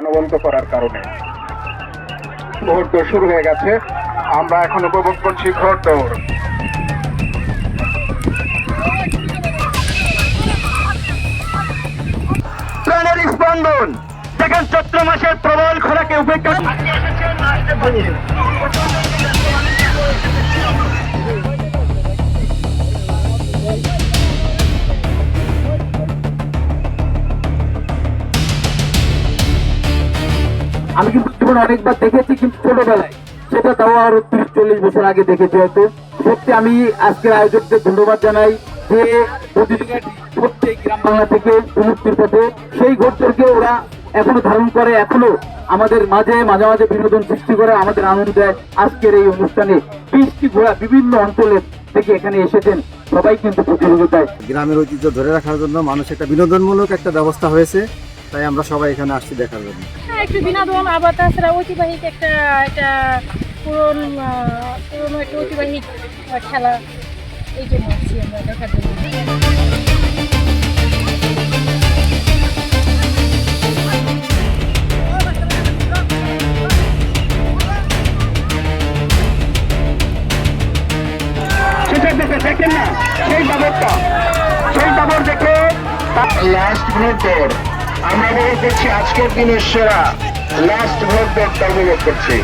প্রাণবন্ত করার কারণে মুহূর্ত শুরু হয়ে গেছে। আমরা এখন উপভোগ করছি ঘোড়দৌড়। প্রাণের স্পন্দন দেখেন, চৈত্র মাসের প্রবল খরাকে উপেক্ষা আমি কিন্তু জীবন অনেকবার দেখেছি, কিন্তু ছোটবেলায়, সেটা তাও আরো 30-40 বছর আগে দেখেছি হয়তো। সত্যি আমি আজকের আয়োজকদের ধন্যবাদ জানাই যে প্রতিযোগিতাটি প্রত্যেক গ্রাম বাংলা থেকে বিমুক্তির পথে সেই ঘোড়দৌড়কে ওরা এখনো ধারণ করে, এখনো আমাদের মাঝে মাঝে মাঝে বিনোদন সৃষ্টি করে, আমাদের আনন্দ দেয়। আজকের এই অনুষ্ঠানে 20টি ঘোড়া বিভিন্ন অঞ্চলের থেকে এখানে এসেছেন, সবাই কিন্তু প্রতিযোগিতায়। গ্রামের ঐতিহ্য ধরে রাখার জন্য মানুষ একটা বিনোদনমূলক একটা ব্যবস্থা হয়েছে, তাই আমরা সবাই এখানে আসছি দেখার জন্য। একটু বিনোদন, আবার তাছাড়া ঐতিবাহিক একটা পুরনো একটা ঐতিবাহিক খেলা, এই জন্য আসছি আমরা দেখার জন্য। দেখেন না সেই খবর দেখে লাস্ট ঘোড়দৌড় আমরা উপভোগ করছি, আজকের দিনের সেরা লাস্ট ঘোড়দৌড়টা উপভোগ করছি।